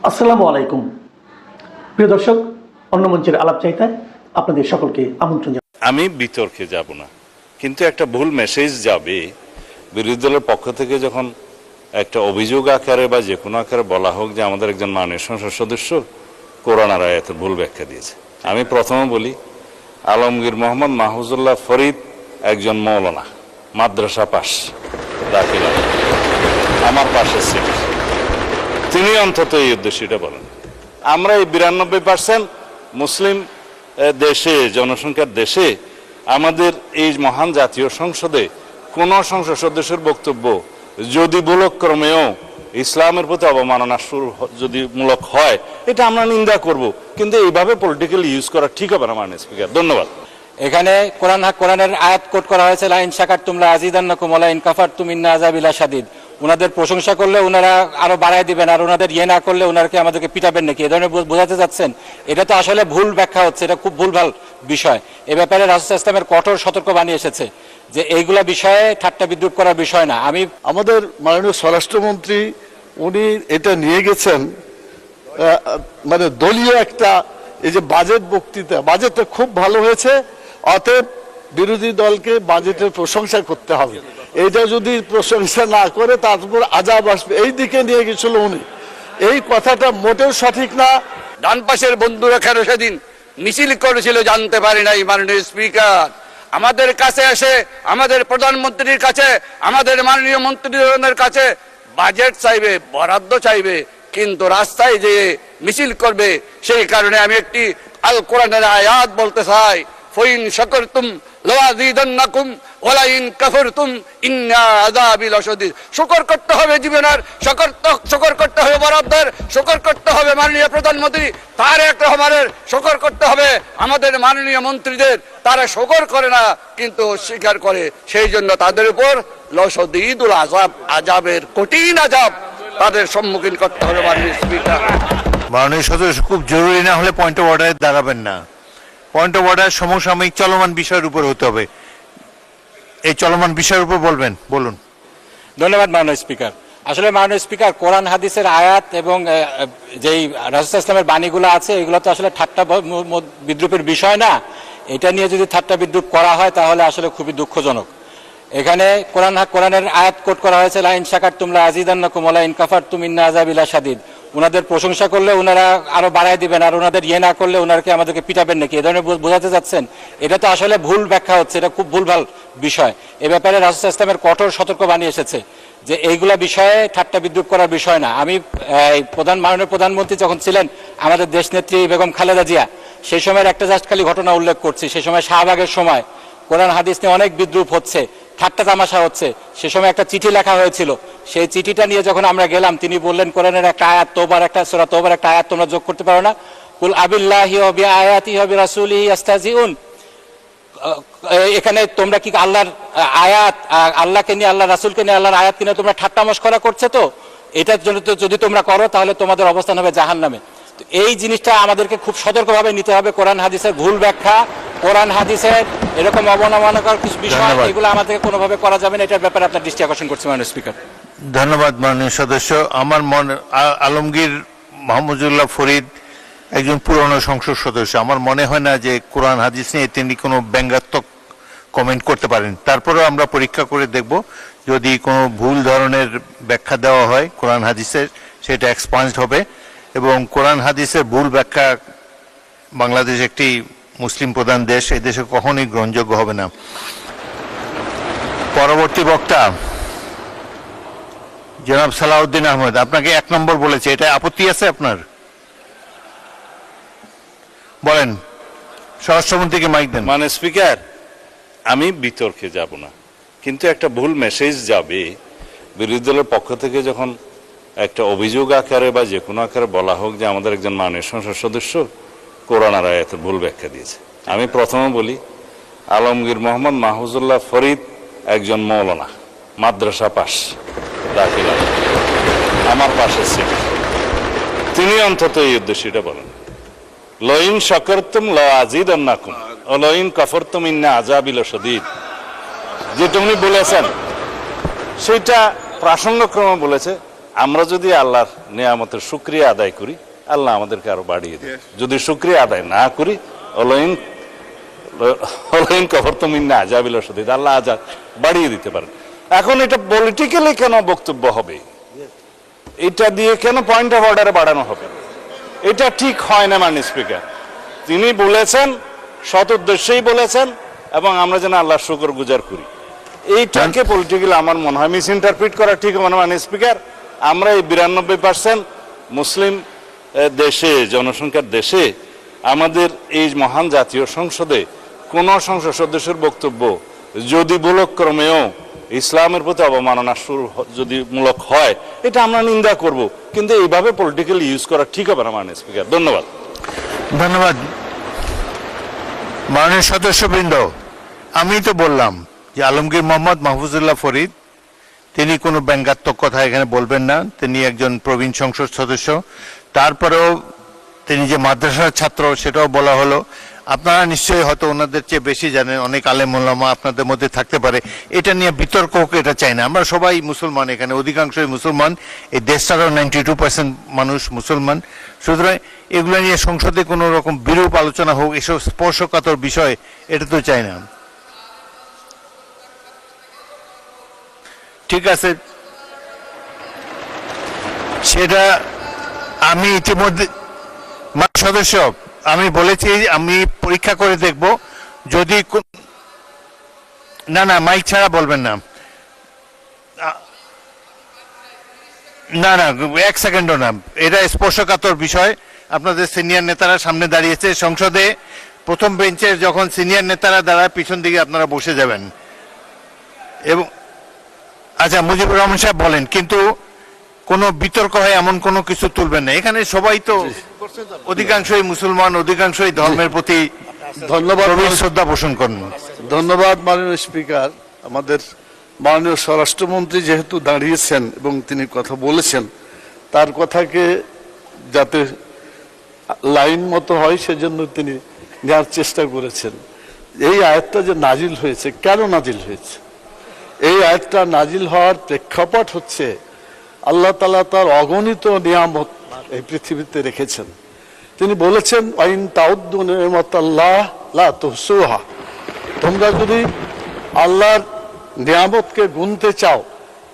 আসসালামু আলাইকুম প্রিয় দর্শক, অন্য মঞ্চের আলাপ চাইতায় আপনাদের সকলকে আমন্ত্রণ জানাই। আমি বিতর্কে যাব না, কিন্তু একটা ভুল মেসেজ যাবে বিরোধী দলের পক্ষ থেকে যখন একটা অভিযোগ আকারে বা যে কোনো আকারে বলা হোক যে আমাদের একজন মাননীয় সংসদ সদস্য কোরআন আর আয়াতের ভুল ব্যাখ্যা দিয়েছে। আমি প্রথমে বলি, আলমগীর মোহাম্মদ মাহফুজুল্লাহ ফরিদ একজন মৌলানা, মাদ্রাসা পাস, দাখিল আমার পাশের সিট, তিনি অন্তত এই উদ্দেশ্যটা বলেন। আমরা এই 92% মুসলিম দেশে, জনসংখ্যার দেশে, আমাদের এই মহান জাতীয় সংসদে কোন সংসদ সদস্যের বক্তব্য যদি ভুলক্রমেও ইসলামের প্রতি অবমাননা যদি মূলক হয়, এটা আমরা নিন্দা করব, কিন্তু এইভাবে পলিটিক্যালি ইউজ করা ঠিক হবে না মাননীয় স্পিকার। ধন্যবাদ। এখানে কোরআনের আয়াত কোট করা হয়েছে, লাইন শাকারতুম লাযিদান্নাকুম ওয়া লাইন কাফারতুম ইন্না আযাবি লাশাদীদ। ওনাদের প্রশংসা করলে ওনারা আরো বাড়ায় দিবেন, আর ওনাদের ইয়ে না করলে ওনারকে আমাদেরকে পিটাবেন নাকি, এ ধরনের বোঝাতে যাচ্ছেন। এটা তো আসলে ভুল ব্যাখ্যা হচ্ছে, এটা খুব ভুলভাল বিষয়। এ ব্যাপারে রাসূল ইসলামের কঠোর সতর্কবাণী এসেছে যে এইগুলা বিষয়ে ঠাট্টা বিদ্রুপ করার বিষয় না। আমাদের মাননীয় স্বরাষ্ট্রমন্ত্রী উনি এটা নিয়ে গেছেন মানে দলীয় একটা, এই যে বাজেট বক্তৃতা, বাজেটটা খুব ভালো হয়েছে, অতএব বিরোধী দলকে বাজেটের প্রশংসা করতে হবে। এটা যদি প্রশংসা না করে তারপর আজাব আসবে, এই দিকে নিয়ে গেছিল উনি। এই কথাটা মোটেও সঠিক না। ডান পাশের বন্ধুরা কেন সেদিন মিছিল করেছিল জানতে পারি নাই মাননীয় স্পিকার। আমাদের কাছে এসে, আমাদের প্রধানমন্ত্রীর কাছে, আমাদের মাননীয় মন্ত্রীদের কাছে বাজেট চাইবে, বরাদ্দ চাইবে, কিন্তু রাস্তায় যে মিছিল করবে। সেই কারণে আমি একটি আল কোরআনের আয়াত বলতে চাই, ফাইন শাকারতুম লাযিদান্নাকুম ওয়া লাইন কাফারতুম ইন্না আযাবি লাশাদীদ। শুকর করতে হবে জীবনের, শুকর করতে হবে বরাদ্দের, শুকর করতে হবে মাননীয় প্রধানমন্ত্রী তারেক রহমানের, শুকর করতে হবে আমাদের মাননীয় মন্ত্রীদের। তারা শুকর করে না, কিন্তু স্বীকার করে। সেই জন্য তাদের উপর লাশাদীদুল আযাব, আযাবের কঠিন আযাব তাদের সম্মুখীন করতে হবে। মাননীয় স্পিকার, মাননীয় সদস্য, খুব জরুরি না হলে পয়েন্ট অফ অর্ডারে দাঁড়াবেন না। পয়েন্ট অফ অর্ডার সমসাময়িক চলমান বিষয়ের উপর হতে হবে। এই চলমান বিষয়ের উপর বলবেন, বলুন। ধন্যবাদ মাননীয় স্পিকার। আসলে মাননীয় স্পিকার, কোরআন হাদিসের আয়াত এবং যেই রাসূল ইসলামের বাণীগুলো আছে, এগুলো তো আসলে ঠাট্টা বিদ্রুপের বিষয় না। এটা নিয়ে যদি ঠাট্টা বিদ্রুপ করা হয় তাহলে আসলে খুবই দুঃখজনক। এখানে কোরআনের আয়াত কোট করা হয়েছে, লাইন শাকারতুম লাযিদান্নাকুম ওয়া লাইন কাফারতুম ইন্না আযাবি লাশাদীদ। ওনাদের প্রশংসা করলে ওনারা আরো বাড়ায় দিবেন, আর ওনাদের ইয়ে না করলে ওনারকে আমাদেরকে পিটাবেন নাকি, এ ধরনের বোঝাতে যাচ্ছেন। এটা তো আসলে ভুল ব্যাখ্যা হচ্ছে, এটা খুব ভুলভাল বিষয়। এ ব্যাপারে রাসূল ইসলামের কঠোর সতর্কবাণী এসেছে যে এইগুলা বিষয়ে ঠাট্টা বিদ্রুপ করার বিষয় না। আমি মাননীয় প্রধানমন্ত্রী যখন ছিলেন আমাদের দেশনেত্রী বেগম খালেদা জিয়া, সেই সময়ের একটা জাস্ট খালি ঘটনা উল্লেখ করছি। সেই সময় শাহবাগের সময় কোরআন হাদিস নিয়ে অনেক বিদ্রুপ হচ্ছে, ঠাট্টা তামাশা হচ্ছে। সে সময় একটা চিঠি লেখা হয়েছিল, সেই চিঠিটা নিয়ে যখন আমরা গেলাম, তিনি বললেন কোরআনের একটা আয়াত, সূরা তওবার একটা আয়াত তোমরা যোগ করতে পারো না? কুল আবিল্লাহি ওয়া বিআয়াতিহি ওয়া বিরাসূলিহি ইস্তাহজিউন। এখানে তোমরা কি আল্লাহর আয়াত, আল্লাহকে নিয়ে, আল্লাহ রাসূলকে নিয়ে, আল্লাহর আয়াতকে নিয়ে তোমরা ঠাট্টা মশকরা করছো? তো এটার জন্য তো যদি তোমরা করো তাহলে তোমাদের অবস্থান হবে জাহান্নামে। তো এই জিনিসটা আমাদেরকে খুব সতর্কভাবে নিতে হবে। কোরআন হাদিসের ভুল ব্যাখ্যা, কোরআন হাদিসের এরকম অবমাননাকর কিছু বিষয়, এগুলো আমাদেরকে কোনোভাবে করা যাবে না। এটার ব্যাপারে আপনার দৃষ্টি আকর্ষণ করছি মাননীয় স্পিকার। ধন্যবাদ মাননীয় সদস্য। আমার আলমগীর মাহমুদুল্লাহ ফরিদ একজন পুরনো সংসদ সদস্য। আমার মনে হয় না যে কোরআন হাদিস নিয়ে তিনি কোনো ব্যঙ্গাত্মক কমেন্ট করতে পারেন। তারপরেও আমরা পরীক্ষা করে দেখব, যদি কোনো ভুল ধরনের ব্যাখ্যা দেওয়া হয় কোরআন হাদিসের, সেটা এক্সপান্সড হবে। এবং কোরআন হাদিসের ভুল ব্যাখ্যা, বাংলাদেশ একটি মুসলিম প্রধান দেশ, এই দেশে কখনোই গ্রহণযোগ্য হবে না। পরবর্তী বক্তা জনাব সালাউদ্দিন আহমেদ, আপনাকে 1 নম্বর বলেছে, এটা আপত্তি আছে আপনার? বলেন, স্বরাষ্ট্রমন্ত্রীকে মাইক দেন। মানে স্পিকার, আমি বিতর্কে যাব না, কিন্তু একটা ভুল মেসেজ যাবে বিরোধী দলের পক্ষ থেকে যখন একটা অভিযোগ আকারে বা যে কোনো আকারে বলা হোক যে আমাদের একজন মাননীয় সংসদ সদস্য কোরআন আর আয়াতের ভুল ব্যাখ্যা দিয়েছে। আমি প্রথমে বলি, আলমগীর মোহাম্মদ মাহফুজুল্লাহ ফরিদ একজন মৌলানা, মাদ্রাসা পাস, দাখিল আমার পাশের সিট, তিনি অন্তত এই উদ্দেশ্যটা বলেন, লাইন শাকারতুম লাযিদান্নাকুম ওয়া লাইন কাফারতুম ইন্না আযাবি লাশাদীদ। যেটা উনি বলেছেন সেটা প্রাসঙ্গক্রমে বলেছে, আমরা যদি আল্লাহর নিয়ামতের শুকরিয়া আদায় করি, আল্লাহ আমাদেরকে আরো বাড়িয়ে দেয়। যদি শুকরিয়া আদায় না করি, অলইন কফরতুম ইন আযাবিল শাদীদ, আল্লাহ আযাব বাড়িয়ে দিতে পারেন। এখন এটা পলিটিক্যালি কেন বক্তব্য হবে, এটা দিয়ে কেন পয়েন্ট অফ অর্ডারে বাড়ানো হবে, এটা ঠিক হয় না। মাননীয় স্পিকার, তিনি বলেছেন, সৎ উদ্দেশ্যেই বলেছেন, এবং আমরা যেন আল্লাহর শুকর গুজার করি। এইটাকে পলিটিক্যালি আমার মনে হয় মিস ইন্টারপ্রিট করা ঠিক হবে না। মাননীয় স্পিকার, আমরা এই 92% মুসলিম দেশে, জনসংখ্যার দেশে, আমাদের এই মহান জাতীয় সংসদে কোন সংসদ সদস্যের বক্তব্য যদি ভুলক্রমেও ইসলামের প্রতি অবমাননা যদি মূলক হয়, এটা আমরা নিন্দা করব, কিন্তু এইভাবে পলিটিক্যালি ইউজ করা ঠিক হবে না। মাননীয় স্পিকার, ধন্যবাদ। ধন্যবাদ। মাননীয় সদস্যবৃন্দ, আমি তো বললাম যে আলমগীর মোহাম্মদ মাহফুজুল্লাহ ফরিদ তিনি কোনো ব্যঙ্গাত্মক কথা এখানে বলবেন না। তিনি একজন প্রবীণ সংসদ সদস্য, তারপরেও তিনি যে মাদ্রাসার ছাত্র সেটাও বলা হলো। আপনারা নিশ্চয়ই হয়তো ওনাদের চেয়ে বেশি জানেন, অনেক আলেম ওলামা আপনাদের মধ্যে থাকতে পারে, এটা নিয়ে বিতর্ক হোক এটা চাই না। আমরা সবাই মুসলমান, এখানে অধিকাংশই মুসলমান, এই দেশটারও 92% মানুষ মুসলমান। সুতরাং এগুলো নিয়ে সংসদে কোনো রকম বিরূপ আলোচনা হোক, এসব স্পর্শকাতর বিষয়, এটা তো চাই না। ঠিক আছে, সেটা আমি ইতিমধ্যে সদস্য আমি বলেছি, আমি পরীক্ষা করে দেখব যদি না মাইক ছাড়া বলবেন না, না না 1 সেকেন্ডও না, এটা স্পর্শকাতর বিষয়। আপনাদের সিনিয়র নেতারা সামনে দাঁড়িয়েছে, সংসদে প্রথম বেঞ্চের যখন সিনিয়র নেতারা দাঁড়ায় পিছন দিকে আপনারা বসে যাবেন। এবং আচ্ছা, মুজিবুর রহমান সাহেব বলেন, কিন্তু কোনো বিতর্ক হয় এমন কোনো কিছু তুলবেন না। এখানে সবাই তো অধিকাংশই মুসলমান, অধিকাংশই ধর্মের প্রতি ধন্যবাদ, শ্রদ্ধা পোষণ করেন। ধন্যবাদ মাননীয় স্পিকার। আমাদের মাননীয় স্বরাষ্ট্রমন্ত্রী যেহেতু দাঁড়িয়েছেন এবং তিনি কথা বলেছেন, তার কথাকে যাতে লাইন মতো হয় সেজন্য তিনি নেওয়ার চেষ্টা করেছেন। এই আয়াতটা যে নাজিল হয়েছে, কেন নাজিল হয়েছে? এই আয়াতটা নাজিল হওয়ার প্রেক্ষাপট হচ্ছে আল্লাহ তাআলা তার অগণিত নিয়ামত এই পৃথিবীতে রেখেছেন। তিনি বলেছেন, আইন তাউদ্দু নিয়ামাতাল্লাহ লা তুহসুহা, তোমরা যদি আল্লাহর নিয়ামতকে গুনতে চাও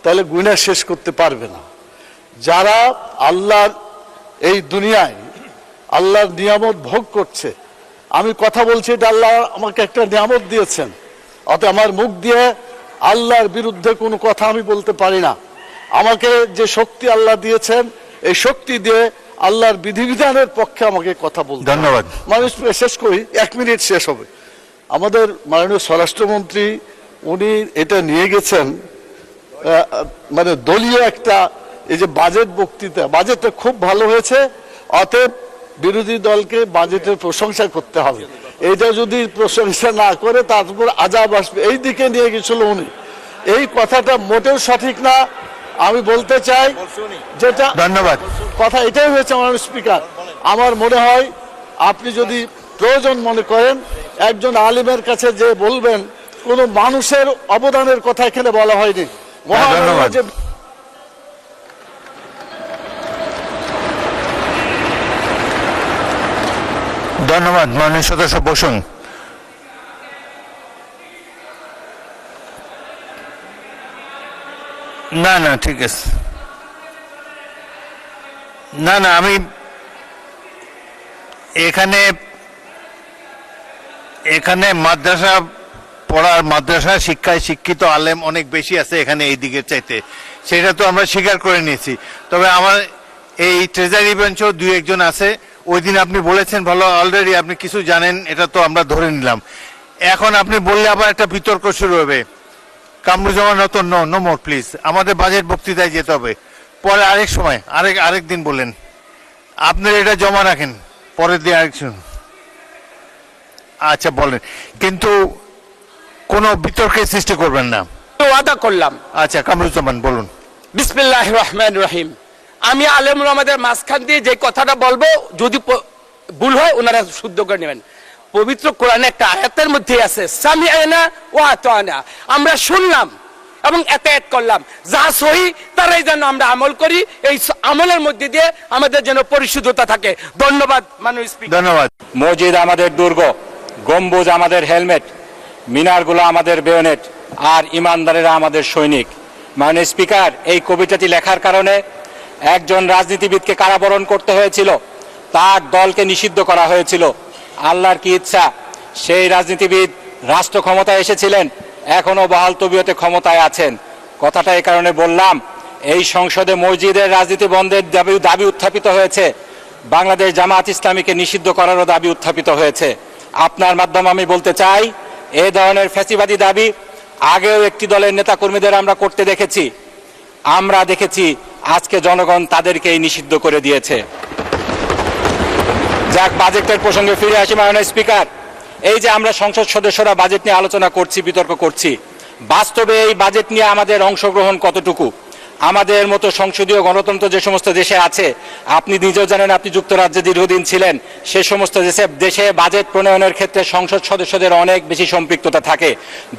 তাহলে গুণা শেষ করতে পারবে না। যারা আল্লাহর এই দুনিয়ায় আল্লাহর নিয়ামত ভোগ করছে, আমি কথা বলছি, এটা আল্লাহ আমাকে একটা নিয়ামত দিয়েছেন, অতএব আমার মুখ দিয়ে আল্লাহর বিরুদ্ধে কোনো কথা আমি বলতে পারি না। আমাকে যে শক্তি আল্লাহ দিয়েছেন, এই শক্তি দিয়ে আল্লাহর বিধিবিধানের পক্ষে আমাকে কথা বলতে। ধন্যবাদ। মানুষ শেষ করি, 1 মিনিট শেষ হবে। আমাদের মাননীয় স্বরাষ্ট্রমন্ত্রী উনি এটা নিয়ে গেছেন মানে দলীয় একটা, এই যে বাজেট বক্তৃতা, বাজেটটা খুব ভালো হয়েছে, অতএব বিরোধী দলকে বাজেটের প্রশংসা করতে হবে। এটা যদি প্রশংসা না করে তারপর আজাব আসবে, এই দিকে নিয়ে গেছিল উনি। এই কথাটা মোটেও সঠিক না। আমি বলতে চাই যেটা, ধন্যবাদ, কথা এটাই হয়েছে মাননীয় স্পিকার। আমার মনে হয় আপনি যদি প্রয়োজন মনে করেন একজন আলিমের কাছে যে বলবেন, কোন মানুষের অবদানের কথা এখানে বলা হয়নি। ধন্যবাদ। ধন্যবাদ। মাননীয় সদস্য বসুন। না না ঠিক আছে, না না আমি এখানে মাদ্রাসা পড়ার, মাদ্রাসা শিক্ষায় শিক্ষিত আলেম অনেক বেশি আছে এখানে এই দিকের চাইতে, সেটা তো আমরা স্বীকার করে নিয়েছি। তবে আমার এই ট্রেজারি বেঞ্চও 2-1 আছে। ওই দিন আপনি বলেছেন ভালো, অলরেডি আপনি কিছু জানেন, এটা তো আমরা ধরে নিলাম। এখন আপনি বললে আবার একটা বিতর্ক শুরু হবে। Kamruzzaman Ratan, no more please, আমাদের বাজেট বক্তৃতায় যেতে হবে। পরে আরেক সময়, আরেক দিন বলেন, আপনার এটা জমা রাখেন, পরের দিন আরেক। আচ্ছা বলেন, কিন্তু কোনো বিতর্কের সৃষ্টি করবেন না। ওয়াদা করলাম। আচ্ছা কামরুজ্জামান বলুন। বিসমিল্লাহির রহমানির রহিম। আমি আলেমুল আমাদের মাঝখান দিয়ে যে কথাটা বলবো, যদি ভুল হয় ওনারা শুদ্ধ করে নেবেন। পবিত্র কোরআনে একটা আয়াতের মধ্যে আছে সামিআনা ওয়া আতানা, আমরা শুনলাম এবং এতায়াত করলাম। যা সহি তারাই যেন আমরা আমল করি, এই আমলের মধ্যে দিয়ে আমাদের যেন পরিশুদ্ধতা থাকে। ধন্যবাদ মাননীয় স্পিকার। ধন্যবাদ। মসজিদ আমাদের দুর্গ, গম্বুজ আমাদের হেলমেট, মিনারগুলো আমাদের বেয়নেট, আর ইমানদারেরা আমাদের সৈনিক। মাননীয় স্পিকার, এই কবিতাটি লেখার কারণে একজন রাজনীতিবিদকে কারাবরণ করতে হয়েছিল, তার দলকে নিষিদ্ধ করা হয়েছিল। আল্লাহর কি ইচ্ছা, সেই রাজনীতিবিদ রাষ্ট্র ক্ষমতায় এসেছিলেন, এখনো বহাল তবিয়তে ক্ষমতায় আছেন। কথাটা এই কারণে বললাম, এই সংসদে মসজিদের রাজনীতি বন্ধের দাবি উত্থাপিত হয়েছে, বাংলাদেশ জামাত ইসলামীকে নিষিদ্ধ করারও দাবি উত্থাপিত হয়েছে। আপনার মাধ্যমে আমি বলতে চাই, এই ধরনের ফ্যাসিবাদী দাবি আগেও একটি দলের নেতাকর্মীদের আমরা করতে দেখেছি। আমরা দেখেছি আজকে জনগণ তাদেরকেই নিষিদ্ধ করে দিয়েছে। যাক, বাজেটের প্রসঙ্গে ফিরে আসি। মাননীয় স্পিকার, এই যে আমরা সংসদ সদস্যরা বাজেট নিয়ে আলোচনা করছি, বিতর্ক করছি, বাস্তবে এই বাজেট নিয়ে আমাদের অংশগ্রহণ কতটুকু? আমাদের মতো সংসদীয় গণতন্ত্র যে সমস্ত দেশে আছে, আপনি নিজেও জানেন, আপনি যুক্তরাজ্যে দীর্ঘদিন ছিলেন, সে সমস্ত দেশে বাজেট প্রণয়নের ক্ষেত্রে সংসদ সদস্যদের অনেক বেশি সম্পৃক্ততা থাকে।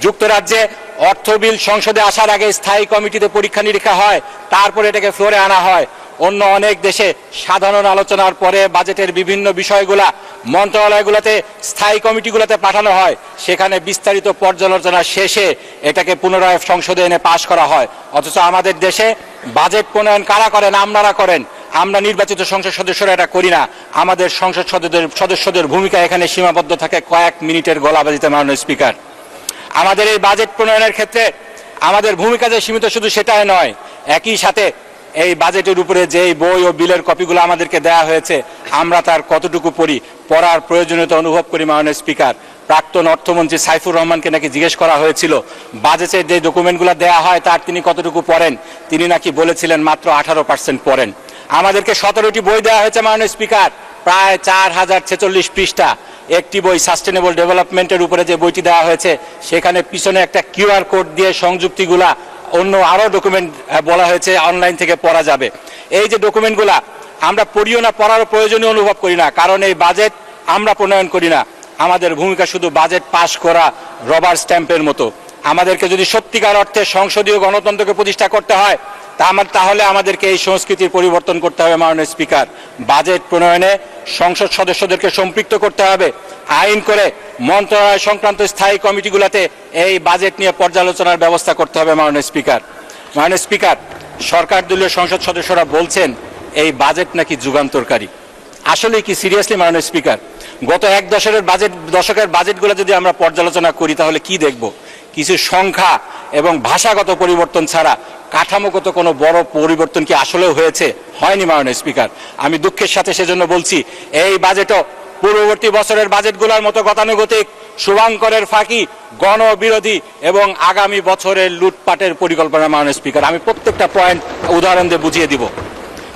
যুক্তরাজ্যে অর্থ বিল সংসদে আসার আগে স্থায়ী কমিটিতে পরীক্ষা নিরীক্ষা হয়, তারপরে এটাকে ফ্লোরে আনা হয়। অন্য অনেক দেশে সাধারণ আলোচনার পরে বাজেটের বিভিন্ন বিষয়গুলা মন্ত্রণালয়গুলোতে, স্থায়ী কমিটিগুলোতে পাঠানো হয়, সেখানে বিস্তারিত পর্যালোচনা শেষে এটাকে পুনরায় সংসদে এনে পাশ করা হয়। অথচ আমাদের দেশে বাজেট প্রণয়ন কারা করেন? আপনারা করেন। আমরা নির্বাচিত সংসদ সদস্যরা এটা করি না। আমাদের সংসদ সদস্যদের ভূমিকা এখানে সীমাবদ্ধ থাকে কয়েক মিনিটের গলাবাজিতে। মাননীয় স্পিকার, আমাদের এই বাজেট প্রণয়নের ক্ষেত্রে আমাদের ভূমিকা যে সীমিত শুধু সেটাই নয়, একই সাথে এই বাজেটের উপরে যেই বই ও বিলের কপিগুলো আমাদেরকে দেয়া হয়েছে, আমরা তার কতটুকু পড়ার প্রয়োজনীয়তা অনুভব করি। মাননীয় স্পিকার, প্রাক্তন অর্থমন্ত্রী সাইফুর রহমানকে নাকি জিজ্ঞেস করা হয়েছিল বাজেটের যে ডকুমেন্টগুলো দেয়া হয় তার তিনি কতটুকু পড়েন, তিনি নাকি বলেছিলেন মাত্র 18% পড়েন। আমাদেরকে 17টি বই দেওয়া হয়েছে মাননীয় স্পিকার, প্রায় 4046 পৃষ্ঠা। একটি বই সাস্টেনেবল ডেভেলপমেন্টের উপরে যে বইটি দেওয়া হয়েছে, সেখানে পিছনে একটা কিউআর কোড দিয়ে সংযুক্তিগুলা অন্য আরো ডকুমেন্ট বলা হয়েছে অনলাইন থেকে পড়া যাবে। এই যে ডকুমেন্টগুলা আমরা পড়িও না, পড়ার প্রয়োজনীয় অনুভব করি না, কারণ এই বাজেট আমরা প্রণয়ন করি না। আমাদের ভূমিকা শুধু বাজেট পাস করা, রবার স্ট্যাম্পের মতো। আমাদেরকে যদি সত্যিকার অর্থে সংসদীয় গণতন্ত্রকে প্রতিষ্ঠা করতে হয়, তাহলে আমাদেরকে এই সংস্কৃতির পরিবর্তন করতে হবে। মাননীয় স্পিকার, বাজেট প্রণয়নে সংসদ সদস্যদেরকে সম্পৃক্ত করতে হবে, আইন করে মন্ত্রণালয় সংক্রান্ত স্থায়ী কমিটিগুলোতে এই বাজেট নিয়ে পর্যালোচনার ব্যবস্থা করতে হবে। মাননীয় স্পিকার, সরকার দলীয় সংসদ সদস্যরা বলছেন এই বাজেট নাকি যুগান্তরকারী। আসলে কি সিরিয়াসলি মাননীয় স্পিকার, গত এক দশকের বাজেটগুলো যদি আমরা পর্যালোচনা করি তাহলে কি দেখব? কিছু সংখ্যা এবং ভাষাগত পরিবর্তন ছাড়া কাঠামোগত কোনো বড় পরিবর্তন কি আসলেও হয়েছে? হয়নি মাননীয় স্পিকার। আমি দুঃখের সাথে সেজন্য বলছি, এই বাজেটও পূর্ববর্তী বছরের বাজেটগুলোর মতো গতানুগতিক, শুভঙ্করের ফাঁকি, গণবিরোধী এবং আগামী বছরের লুটপাটের পরিকল্পনা। মাননীয় স্পিকার, আমি প্রত্যেকটা পয়েন্ট উদাহরণ দিয়ে বুঝিয়ে দিব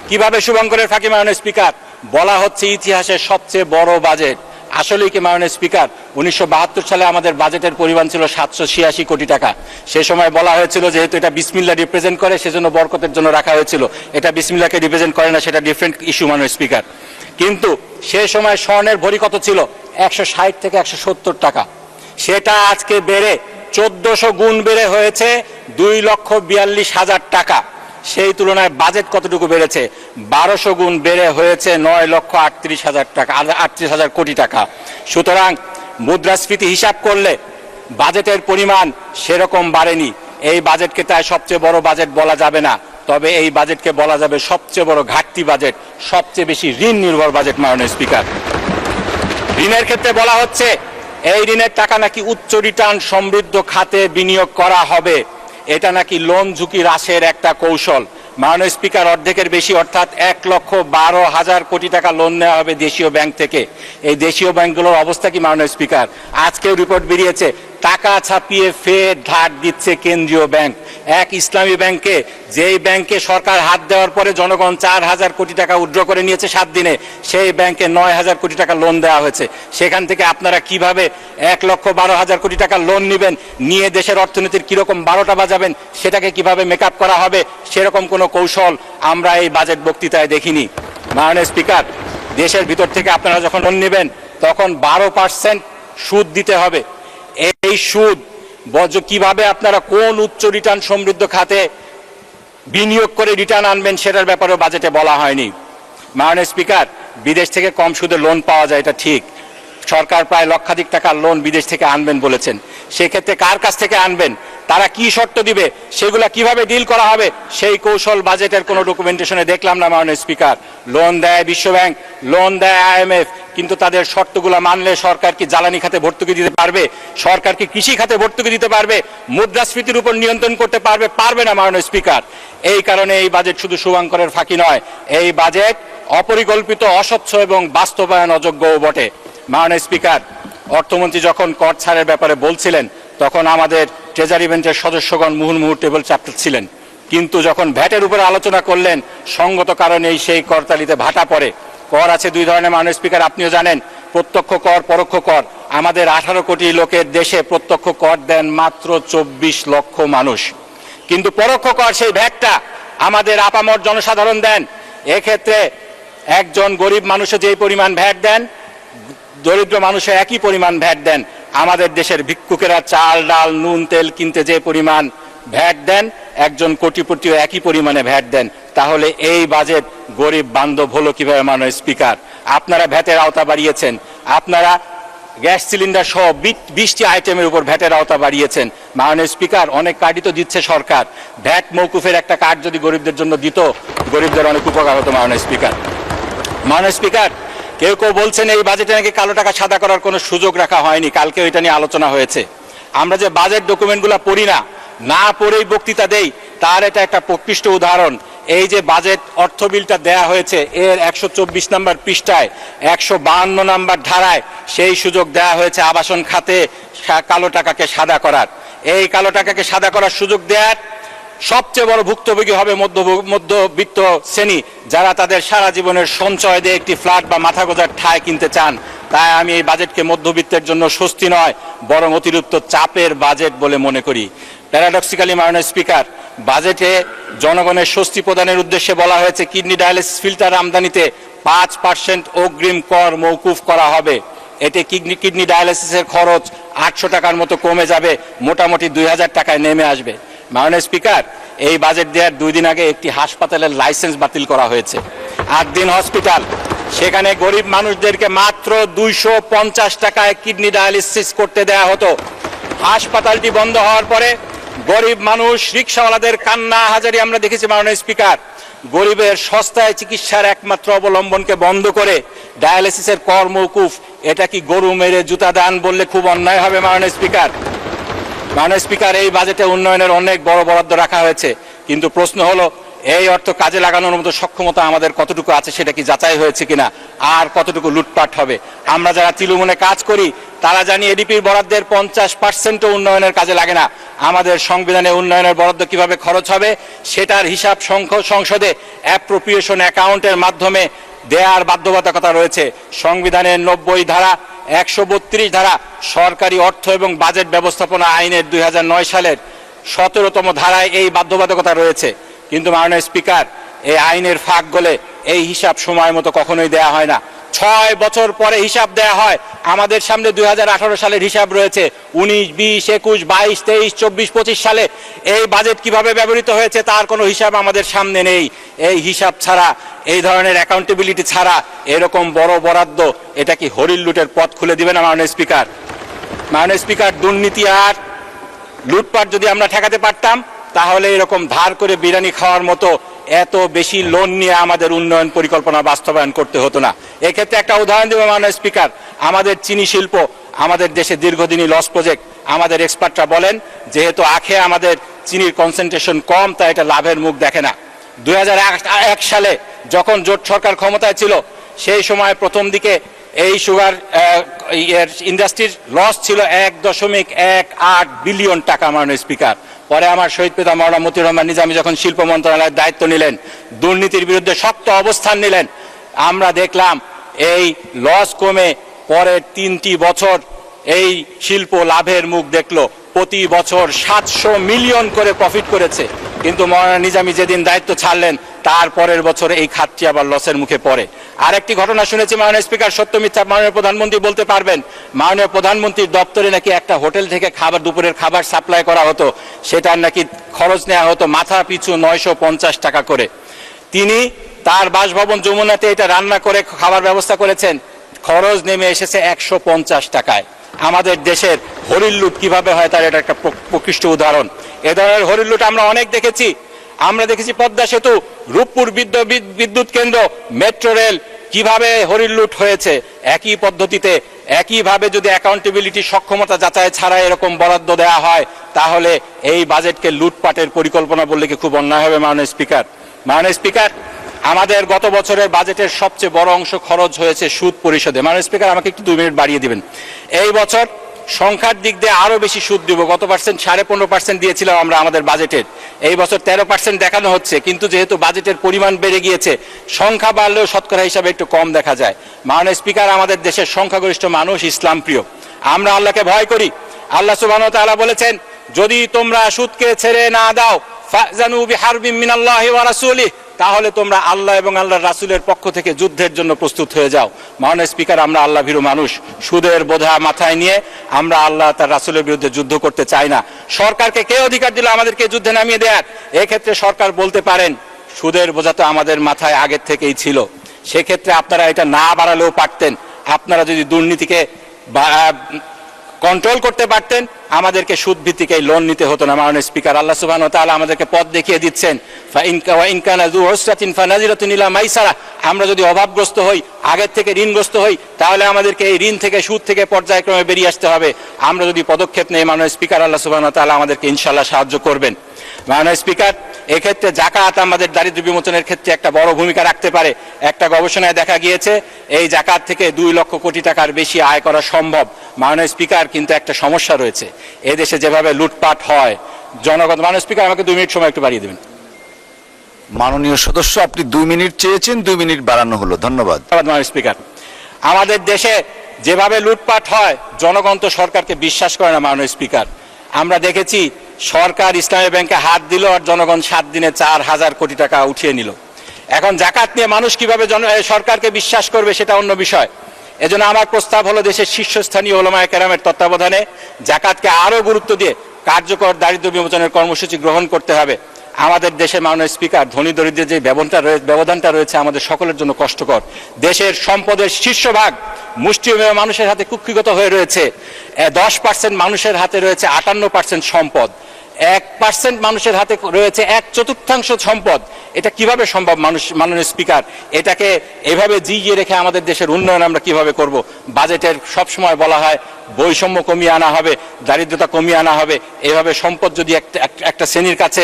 কিভাবে শুভঙ্করের ফাঁকি। মাননীয় স্পিকার, বলা হচ্ছে ইতিহাসের সবচেয়ে বড় বাজেট। আসলেই কি মাননীয় স্পিকার? 1972 সালে আমাদের বাজেটের পরিমাণ ছিল 786 কোটি টাকা। সে সময় বলা হয়েছিল যেহেতু এটা বিসমিল্লাহ রিপ্রেজেন্ট করে, সেজন্য বরকতের জন্য রাখা হয়েছিল। এটা বিসমিল্লাহকে রিপ্রেজেন্ট করে না, সেটা ডিফারেন্ট ইস্যু মাননীয় স্পিকার। কিন্তু সে সময় স্বর্ণের ভরি কত ছিল? 160 থেকে 170 টাকা। সেটা আজকে বেড়ে 1400 গুণ বেড়ে হয়েছে 2,42,000 টাকা। সেই তুলনায় বাজেট কতটুকু বেড়েছে? 1200 গুণ বেড়ে হয়েছে 9,38,000 টাকা, 38,000 কোটি টাকা। সুতরাং মুদ্রাস্ফীতি হিসাব করলে বাজেটের পরিমাণ সেরকম বাড়েনি। এই বাজেটকে তাই সবচেয়ে বড় বাজেট বলা যাবে না, তবে এই বাজেটকে বলা যাবে সবচেয়ে বড় ঘাটতি বাজেট, সবচেয়ে বেশি ঋণ নির্ভর বাজেট। মাননীয় স্পিকার, ঋণের ক্ষেত্রে বলা হচ্ছে এই ঋণের টাকা নাকি উচ্চ রিটার্ন সমৃদ্ধ খাতে বিনিয়োগ করা হবে। এটা নাকি লোন ঝুঁকি হ্রাসের একটা কৌশল। মাননীয় স্পিকার, অর্ধেকের বেশি অর্থাৎ 1,12,000 কোটি টাকা লোন নেওয়া হবে দেশীয় ব্যাংক থেকে। এই দেশীয় ব্যাংকগুলোর অবস্থা কি মাননীয় স্পিকার? আজকেও রিপোর্ট বেরিয়েছে, টাকা ছাপিয়ে ফের ধার দিচ্ছে কেন্দ্রীয় ব্যাংক। এক ইসলামী ব্যাংকে, যেই ব্যাংকে সরকার হাত দেওয়ার পরে জনগণ 4,000 কোটি টাকা উইথড্র করে নিয়েছে 7 দিনে, সেই ব্যাংকে 9,000 কোটি টাকা লোন দেওয়া হয়েছে। সেখান থেকে আপনারা কিভাবে 1,12,000 কোটি টাকা লোন নেবেন, নিয়ে দেশের অর্থনীতির কিরকম 12টা বাজাবেন, সেটাকে কিভাবে মেকআপ করা হবে, সেরকম কোনো কৌশল আমরা এই বাজেট বক্তৃতায় দেখিনি। মাননীয় স্পিকার, দেশের ভিতর থেকে আপনারা যখন লোন নেবেন তখন 12% সুদ দিতে হবে। এই সুদ কিভাবে আপনারা কোন উচ্চ রিটার্ন সমৃদ্ধ খাতে বিনিয়োগ করে রিটার্ন আনবেন সেটার ব্যাপারেও বাজেটে বলা হয়নি। মাননীয় স্পিকার, বিদেশ থেকে কম সুদে লোন পাওয়া যায়, এটা ঠিক। সরকার প্রায় লক্ষাধিক টাকার লোন বিদেশ থেকে আনবেন বলেছেন। সেক্ষেত্রে কার কাছ থেকে আনবেন, তারা কি শর্ত দিবে, সেগুলা কিভাবে ডিল করা হবে, সেই কৌশল বাজেটের কোনো ডকুমেন্টেশনে দেখলাম না। মাননীয় স্পিকার, লোন দেয় বিশ্বব্যাংক, লোন দেয় IMF, কিন্তু তাদের শর্তগুলো মানলে সরকার কি জ্বালানি খাতে ভর্তুকি দিতে পারবে? সরকার কি কৃষি খাতে ভর্তুকি দিতে পারবে? মুদ্রাস্ফীতির উপর নিয়ন্ত্রণ করতে পারবে? পারবে না মাননীয় স্পিকার। এই কারণে এই বাজেট শুধু শুভাঙ্করের ফাঁকি নয়, এই বাজেট অপরিকল্পিত, অস্বচ্ছ এবং বাস্তবায়ন অযোগ্যও বটে। মাননীয় স্পিকার, অর্থমন্ত্রী যখন কর ছাড়ের ব্যাপারে বলছিলেন তখন আমাদের ট্রেজারি বেঞ্চের সদস্যগণ মুহুর্মুহু টেবিল চাপছিলেন, কিন্তু যখন ভ্যাটের উপরে আলোচনা করলেন সঙ্গত কারণেই সেই করতালিতে ভাটা পড়ে। কর আছে দুই ধরনের মাননীয় স্পিকার, আপনিও জানেন, প্রত্যক্ষ কর, পরোক্ষ কর। আমাদের 18 কোটি লোকের দেশে প্রত্যক্ষ কর দেন মাত্র 24 লক্ষ মানুষ, কিন্তু পরোক্ষ কর সেই ভ্যাটটা আমাদের আপামর জনসাধারণ দেন। এক্ষেত্রে একজন গরিব মানুষে যেই পরিমাণ ভ্যাট দেন, দরিদ্র মানুষের একই পরিমাণ ভ্যাট দেন। আমাদের দেশের ভিক্ষুকেরা চাল ডাল নুন তেল কিনতে যে পরিমাণ ভ্যাট দেন, একজন কোটিপতিও একই পরিমাণে ভ্যাট দেন। তাহলে এই বাজেট গরিব বান্ধব হলো কিভাবে মাননীয় স্পিকার? আপনারা ভ্যাটের আওতা বাড়িয়েছেন, আপনারা গ্যাস সিলিন্ডার সহ 20টি আইটেমের উপর ভ্যাটের আওতা বাড়িয়েছেন। মাননীয় স্পিকার, অনেক কার্ডই তো দিচ্ছে সরকার, ভ্যাট মৌকুফের একটা কার্ড যদি গরিবদের জন্য দিত, গরিবদের অনেক উপকার হতো। মাননীয় স্পিকার, মাননীয় স্পিকার, কেউ কেউ বলছেন এই বাজেটে নাকি কালো টাকা সাদা করার কোনো সুযোগ রাখা হয়নি। কালকেও এটা নিয়ে আলোচনা হয়েছে। আমরা যে বাজেট ডকুমেন্টগুলো পড়ি না পড়েই বক্তৃতা দেই, তার এটা একটা প্রকৃষ্ট উদাহরণ। এই যে বাজেট অর্থ বিলটা দেয়া হয়েছে, এর 124 নম্বর পৃষ্ঠায় 152 নম্বর ধারায় সেই সুযোগ দেয়া হয়েছে আবাসন খাতে কালো টাকাকে সাদা করার। এই কালো টাকাকে সাদা করার সুযোগ দেওয়ার সবচেয়ে বড় ভুক্তভোগী হবে মধ্যবিত্ত শ্রেণী, যারা তাদের সারা জীবনের সঞ্চয় দিয়ে একটি ফ্ল্যাট বা মাথা গোজার ঠাঁই কিনতে চান। তাই আমি এই বাজেটকে মধ্যবিত্তের জন্য স্বস্তি নয়, বরং অতিরিক্ত চাপের বাজেট বলে মনে করি। প্যারাডক্সিক্যালি মাননীয় স্পিকার, বাজেটে জনগণের স্বস্তি প্রদানের উদ্দেশ্যে বলা হয়েছে কিডনি ডায়ালিসিস ফিল্টার আমদানিতে 5% অগ্রিম কর মৌকুফ করা হবে। এতে কিডনি ডায়ালিসিসের খরচ 800 টাকার মতো কমে যাবে, মোটামুটি 2000 টাকায় নেমে আসবে। মাননীয় স্পিকার, এই বাজেট দেওয়ার 2 দিন আগে একটি হাসপাতালের লাইসেন্স বাতিল করা হয়েছে, 8 দিন হসপিটাল। সেখানে গরিব মানুষদেরকে মাত্র 250 টাকায় কিডনি ডায়ালিসিস করতে দেয়া হতো। হাসপাতালটি বন্ধ হওয়ার পরে গরিব মানুষ, রিক্সাওয়ালাদের কান্না হাজারি আমরা দেখেছি। মাননীয় স্পিকার, গরিবের সস্তায় চিকিৎসার একমাত্র অবলম্বনকে বন্ধ করে ডায়ালিসিসের কর মৌকুফ, এটা কি গরু মেরে জুতা দান বললে খুব অন্যায় হবে? মাননীয় স্পিকার, মাননীয় স্পিকার, এই বাজেটে উন্নয়নের অনেক বড় বরাদ্দ রাখা হয়েছে, কিন্তু প্রশ্ন হলো এই অর্থ কাজে লাগানোর মতো সক্ষমতা আমাদের কতটুকু আছে, সেটা কি যাচাই হয়েছে কিনা, আর কতটুকু লুটপাট হবে? আমরা যারা তৃণমূলে কাজ করি তারা জানি এডিপির বরাদ্দের 50% উন্নয়নের কাজে লাগে না। আমাদের সংবিধানে উন্নয়নের বরাদ্দ কিভাবে খরচ হবে সেটার হিসাব সংসদে অ্যাপ্রোপ্রিয়েশন অ্যাকাউন্টের মাধ্যমে দেয়ার বাধ্যবাধকতা রয়েছে। সংবিধানের 90 ধারা, 132 ধারা, সরকারি অর্থ এবং বাজেট ব্যবস্থাপনা আইনের 2009 সালের 17তম ধারায় এই বাধ্যবাধকতা রয়েছে। কিন্তু মাননীয় স্পিকার, এই আইনের ফাঁক গলে এই হিসাব সময় মতো কখনোই দেয়া হয় না। 6 বছর পরে হিসাব দেয়া হয়। আমাদের সামনে 2018 সালের হিসাব রয়েছে, 19, 20, 21, 22, 23, 24, 25 সালে এই বাজেট কিভাবে ব্যবহৃত হয়েছে তার কোনো হিসাব আমাদের সামনে নেই। এই হিসাব ছাড়া, এই ধরনের অ্যাকাউন্টেবিলিটি ছাড়া এরকম বড় বরাদ্দ, এটা কি হরিণ লুটের পথ খুলে দিবে না? মাননীয় স্পিকার, মাননীয় স্পিকার, দুর্নীতি আর লুটপাট যদি আমরা ঠেকাতে পারতাম তাহলে এরকম ধার করে বিরিয়ানি খাওয়ার মতো এত বেশি লোন নিয়ে আমাদের উন্নয়ন পরিকল্পনা বাস্তবায়ন করতে হতো না। এক্ষেত্রে একটা উদাহরণ দেব মাননীয় স্পিকার, আমাদের চিনি শিল্প আমাদের দেশে দীর্ঘদিনই লস প্রজেক্ট। আমাদের এক্সপার্টরা বলেন যেহেতু আখে আমাদের চিনির কনসেন্ট্রেশন কম, তাই এটা লাভের মুখ দেখে না। 2001 সালে যখন জোট সরকার ক্ষমতায় ছিল সেই সময় প্রথম দিকে এই সুগার ইন্ডাস্ট্রির লস ছিল 1.18 বিলিয়ন টাকা। মাননীয় স্পিকার, পরে আমার শহীদ পিতা মাওলানা মতিউর রহমান নিজামী যখন শিল্প মন্ত্রণালয়ের দায়িত্ব নিলেন, দুর্নীতির বিরুদ্ধে শক্ত অবস্থান নিলেন, আমরা দেখলাম এই লস কমে পরের 3টি বছর এই শিল্প লাভের মুখ দেখলো। প্রতি বছর 700 মিলিয়ন করে প্রফিট করেছে। কিন্তু মাওলানা নিজামী যেদিন দায়িত্ব ছাড়লেন তারপরের বছর এই খাতটি আবার লসের মুখে পড়ে। আরেকটি ঘটনা শুনেছি মাননীয় স্পিকার, সত্য মিথ্যা মাননীয় প্রধানমন্ত্রী বলতে পারবেন, মাননীয় প্রধানমন্ত্রীর দপ্তরে নাকি একটা হোটেল থেকে দুপুরের খাবার সাপ্লাই করা হতো, সেটার নাকি খরচ নেওয়া হতো মাথা পিছু 950 টাকা করে। তিনি তার বাসভবন যমুনাতে এটা রান্না করে খাবার ব্যবস্থা করেছেন, খরচ নেমে এসেছে 150 টাকায়। আমাদের দেশের হরিণ লুট কিভাবে হয় তার এটা একটা প্রকৃষ্ট উদাহরণ। এ ধরনের হরিণ লুট আমরা অনেক দেখেছি। আমরা দেখেছি পদ্মা সেতু, রূপপুর বিদ্যুৎ কেন্দ্র, মেট্রো রেল, কিভাবে হরিণ লুট হয়েছে। একই পদ্ধতিতে একইভাবে যদি অ্যাকাউন্টেবিলিটি সক্ষমতা যাচাই ছাড়া এরকম বরাদ্দ দেওয়া হয়, তাহলে এই বাজেটকে লুটপাটের পরিকল্পনা বললে কি খুব অন্যায় হবে মাননীয় স্পিকার? মাননীয় স্পিকার, আমাদের গত বছরের বাজেটের সবচেয়ে বড় অংশ খরচ হয়েছে সুদ পরিশোধে। মাননীয় স্পিকার, আমাকে একটু 2 মিনিট বাড়িয়ে দিবেন। এই বছর সংখ্যার দিক দিয়ে আরো বেশি সুদ দিব। গত 15.5% দিয়েছিলাম আমরা আমাদের বাজেটের, এই বছর 13% দেখানো হচ্ছে। কিন্তু যেহেতু বাজেটের পরিমাণ বেড়ে গিয়েছে, সংখ্যা বাড়লেও শতকরা হিসাবে একটু কম দেখা যায়। মাননীয় স্পিকার, আমাদের দেশের সংখ্যাগরিষ্ঠ মানুষ ইসলাম প্রিয়, আমরা আল্লাহকে ভয় করি। আল্লাহ সুবহানাহু ওয়া তাআলা বলেছেন, যদি তোমরা সুদকে ছেড়ে না দাও ফাজানু বিহারবিম মিনাল্লাহি ওয়া রাসূলিহি, তাহলে তোমরা আল্লাহ এবং আল্লাহর রাসূলের পক্ষ থেকে যুদ্ধের জন্য প্রস্তুত হয়ে যাও। মাননীয় স্পিকার, আমরা আল্লাহ ভীরু মানুষ, সুদের বোঝা মাথায় নিয়ে আমরা আল্লাহ তার রাসূলের বিরুদ্ধে যুদ্ধ করতে চাই না। সরকারকে কে অধিকার দিল আমাদেরকে যুদ্ধে নামিয়ে দেয়ার? এক্ষেত্রে সরকার বলতে পারেন, সুদের বোঝা তো আমাদের মাথায় আগের থেকেই ছিল। সেক্ষেত্রে আপনারা এটা না বাড়ালেও পারতেন। আপনারা যদি দুর্নীতিকে কন্ট্রোল করতে পারতেন, আমাদেরকে সুদ ভিত্তিক এই লোন নিতে হতো না। মাননীয় স্পিকার, আল্লাহ সুবহানাহু ওয়া তাআলা আমাদেরকে পথ দেখিয়ে দিচ্ছেন, আমরা যদি অভাবগ্রস্ত হই, আগের থেকে ঋণগ্রস্ত হই, তাহলে আমাদেরকে এই ঋণ থেকে সুদ থেকে পর্যায়ক্রমে বেরিয়ে আসতে হবে। আমরা যদি পদক্ষেপ নেই মাননীয় স্পিকার, আল্লাহ সুবহানাহু ওয়া তাআলা আমাদেরকে ইনশাআল্লাহ সাহায্য করবেন। মাননীয় স্পিকার, এক্ষেত্রে জাকাত আমাদের দারিদ্র্য বিমোচনের ক্ষেত্রে একটা বড় ভূমিকা রাখতে পারে। একটা গবেষণায় দেখা গিয়েছে এই জাকাত থেকে 2 লক্ষ কোটি টাকার বেশি আয় করা সম্ভব। মাননীয় স্পিকার, কিন্তু একটা সমস্যা রয়েছে, এদেশে যেভাবে লুটপাট হয় জনগণ। মাননীয় স্পিকার, আমাকে 2 মিনিট সময় একটু বাড়িয়ে দেবেন। মাননীয় সদস্য, আপনি 2 মিনিট চেয়েছেন, 2 মিনিট বাড়ানো হলো। ধন্যবাদ। মাননীয় স্পিকার, আমাদের দেশে যেভাবে লুটপাট হয় জনগণ তো সরকারকে বিশ্বাস করে না। মাননীয় স্পিকার, আমরা দেখেছি সরকার ইসলামী ব্যাংকে হাত দিল আর জনগণ 7 দিনে 4000 কোটি টাকা উঠিয়ে নিল। এখন জাকাত নিয়ে মানুষ কিভাবে সরকারকে বিশ্বাস করবে সেটা অন্য বিষয়। এজন্য আমার প্রস্তাব হলো, দেশের শীর্ষস্থানীয় উলামায়ে কেরামের তত্ত্বাবধানে জাকাতকে আরো গুরুত্ব দিয়ে কার্যকর দারিদ্র্য বিমোচনের কর্মসূচি গ্রহণ করতে হবে। আমাদের দেশে মাননীয় স্পিকার, ধনী দরিদ্রের যে ব্যবধানটা রয়েছে আমাদের সকলের জন্য কষ্টকর। দেশের সম্পদের শীর্ষভাগ মুষ্টিমেয় মানুষের হাতে কুক্ষিগত হয়ে রয়েছে। 10% মানুষের হাতে রয়েছে 58% সম্পদ। 1% মানুষের হাতে রয়েছে 1/4 সম্পদ। এটা কিভাবে সম্ভব মাননীয় স্পিকার? এটাকে এভাবে জিইয়ে রেখে আমাদের দেশের উন্নয়ন আমরা কিভাবে করব? বাজেটের সবসময় বলা হয় বৈষম্য কমিয়ে আনা হবে, দারিদ্রতা কমিয়ে আনা হবে। এভাবে সম্পদ যদি একটা শ্রেণীর কাছে,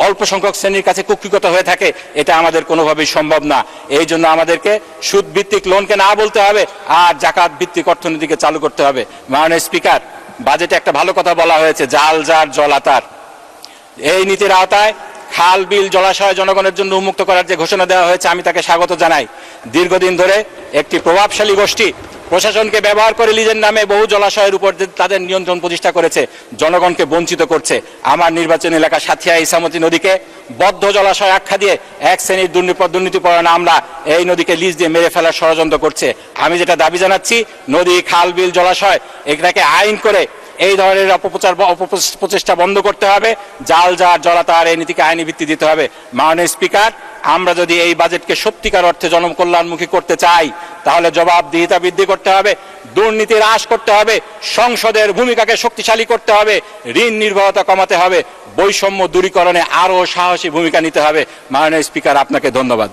অল্প সংখ্যক শ্রেণীর কাছে কুক্ষিগত হয়ে থাকে, এটা আমাদের কোনোভাবেই সম্ভব না। এই জন্য আমাদেরকে সুদ ভিত্তিক লোনকে না বলতে হবে আর জাকাত ভিত্তিক অর্থনীতিকে চালু করতে হবে। মাননীয় স্পিকার, বাজেটে একটা ভালো কথা বলা হয়েছে, জাল যার জলাতার। এই নীতির আওতায় খাল, বিল, জলাশয় জনগণের জন্য উন্মুক্ত করার যে ঘোষণা দেওয়া হয়েছে, আমি তাকে স্বাগত জানাই। দীর্ঘদিন ধরে একটি প্রভাবশালী গোষ্ঠী প্রশাসনকে ব্যবহার করে লিজের নামে বহু জলাশয়ের উপর তাদের নিয়ন্ত্রণ প্রতিষ্ঠা করেছে, জনগণকে বঞ্চিত করছে। আমার নির্বাচনী এলাকা সাথিয়া ইসামতি নদীকে বদ্ধ জলাশয় আখ্যা দিয়ে এক শ্রেণীর দুর্নীতিপরায়ণ আমলা এই নদীকে লিজ দিয়ে মেরে ফেলার ষড়যন্ত্র করছে। আমি যেটা দাবি জানাচ্ছি, নদী, খাল, বিল, জলাশয় এটাকে আইন করে এই ধরনের অপপ্রচেষ্টা বন্ধ করতে হবে। জাল যার জলাতার, এই নীতিকে আইনি ভিত্তি দিতে হবে। মাননীয় স্পিকার, আমরা যদি এই বাজেটকে সত্যিকার অর্থে জনকল্যাণমুখী করতে চাই, তাহলে জবাবদিহিতা বৃদ্ধি করতে হবে, দুর্নীতি হ্রাস করতে হবে, সংসদের ভূমিকাকে শক্তিশালী করতে হবে, ঋণ নির্ভরতা কমাতে হবে, বৈষম্য দূরীকরণে আরো সাহসী ভূমিকা নিতে হবে। মাননীয় স্পিকার, আপনাকে ধন্যবাদ।